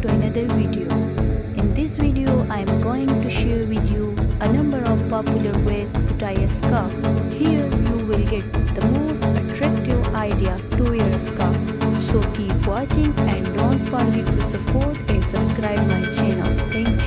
to another video. In this video I am going to share with you a number of popular ways to tie a scarf. Here you will get the most attractive idea to wear a scarf. So keep watching and don't forget to support and subscribe my channel. Thank you.